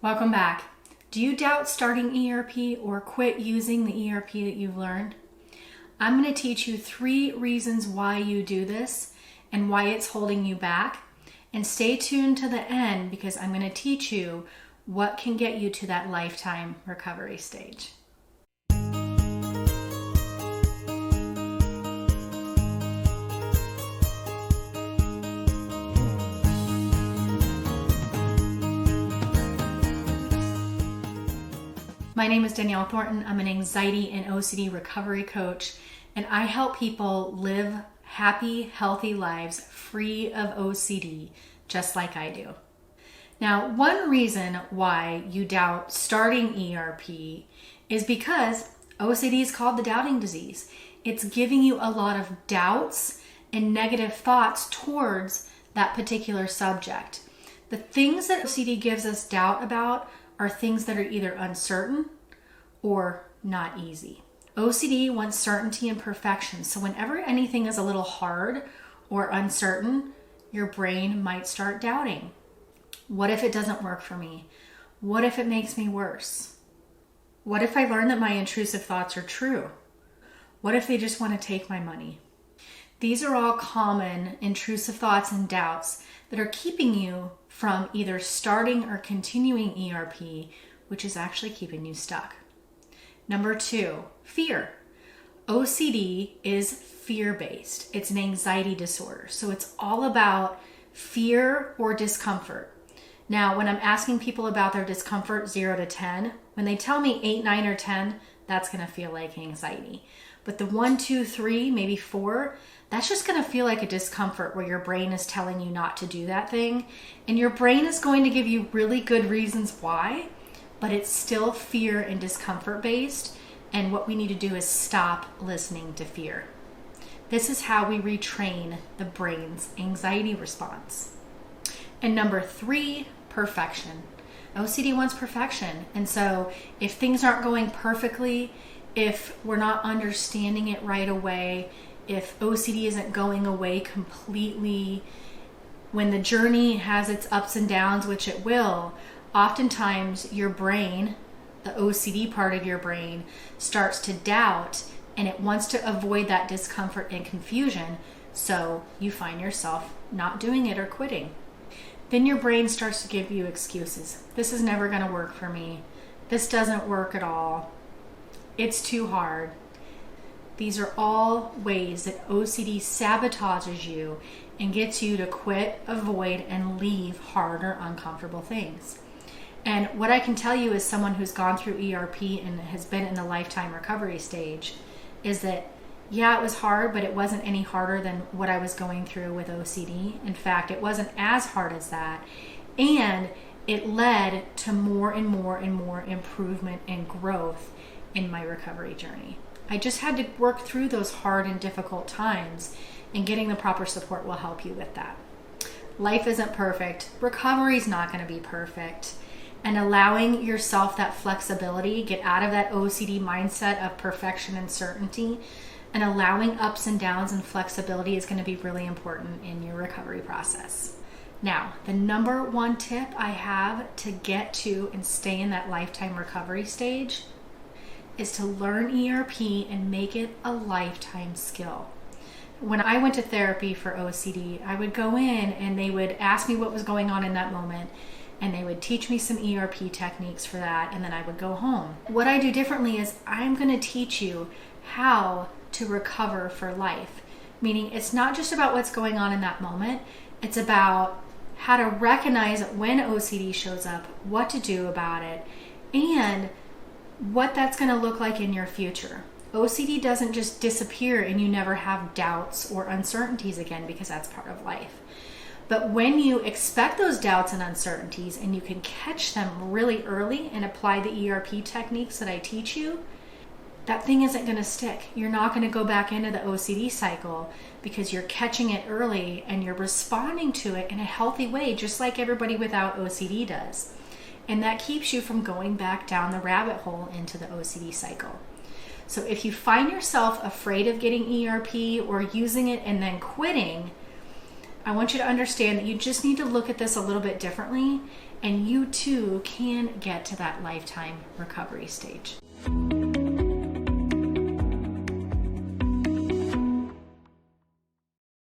Welcome back. Do you doubt starting ERP or quit using the ERP that you've learned? I'm going to teach you 3 reasons why you do this and why it's holding you back. And stay tuned to the end because I'm going to teach you what can get you to that lifetime recovery stage. My name is Danielle Thornton. I'm an anxiety and OCD recovery coach, and I help people live happy, healthy lives free of OCD, just like I do. Now, one reason why you doubt starting ERP is because OCD is called the doubting disease. It's giving you a lot of doubts and negative thoughts towards that particular subject. The things that OCD gives us doubt about are things that are either uncertain or not easy. OCD wants certainty and perfection. So whenever anything is a little hard or uncertain, your brain might start doubting. What if it doesn't work for me? What if it makes me worse? What if I learn that my intrusive thoughts are true? What if they just want to take my money? These are all common intrusive thoughts and doubts that are keeping you from either starting or continuing ERP, which is actually keeping you stuck. Number 2, fear. OCD is fear-based. It's an anxiety disorder. So it's all about fear or discomfort. Now, when I'm asking people about their discomfort 0 to 10, when they tell me 8, 9, or 10, that's going to feel like anxiety. But the 1, 2, 3, maybe 4, that's just going to feel like a discomfort where your brain is telling you not to do that thing. And your brain is going to give you really good reasons why, but it's still fear and discomfort based. And what we need to do is stop listening to fear. This is how we retrain the brain's anxiety response. And number 3, perfection. OCD wants perfection. And so if things aren't going perfectly, if we're not understanding it right away, if OCD isn't going away completely, when the journey has its ups and downs, which it will, oftentimes your brain, the OCD part of your brain, starts to doubt and it wants to avoid that discomfort and confusion, so you find yourself not doing it or quitting. Then your brain starts to give you excuses. This is never going to work for me. This doesn't work at all. It's too hard. These are all ways that OCD sabotages you and gets you to quit, avoid, and leave hard or uncomfortable things. And what I can tell you as someone who's gone through ERP and has been in the lifetime recovery stage is that, yeah, it was hard, but it wasn't any harder than what I was going through with OCD. In fact, it wasn't as hard as that. And it led to more and more and more improvement and growth in my recovery journey. I just had to work through those hard and difficult times, and getting the proper support will help you with that. Life isn't perfect. Recovery's not going to be perfect. And allowing yourself that flexibility, get out of that OCD mindset of perfection and certainty, and allowing ups and downs and flexibility is going to be really important in your recovery process. Now, the number 1 tip I have to get to and stay in that lifetime recovery stage is to learn ERP and make it a lifetime skill. When I went to therapy for OCD, I would go in and they would ask me what was going on in that moment, and they would teach me some ERP techniques for that, and then I would go home. What I do differently is I'm going to teach you how to recover for life, meaning it's not just about what's going on in that moment, it's about how to recognize when OCD shows up, what to do about it, and what that's going to look like in your future. OCD doesn't just disappear and you never have doubts or uncertainties again, because that's part of life. But when you expect those doubts and uncertainties and you can catch them really early and apply the ERP techniques that I teach you, that thing isn't going to stick. You're not going to go back into the OCD cycle because you're catching it early and you're responding to it in a healthy way, just like everybody without OCD does. And that keeps you from going back down the rabbit hole into the OCD cycle. So if you find yourself afraid of getting ERP or using it and then quitting, I want you to understand that you just need to look at this a little bit differently and you too can get to that lifetime recovery stage.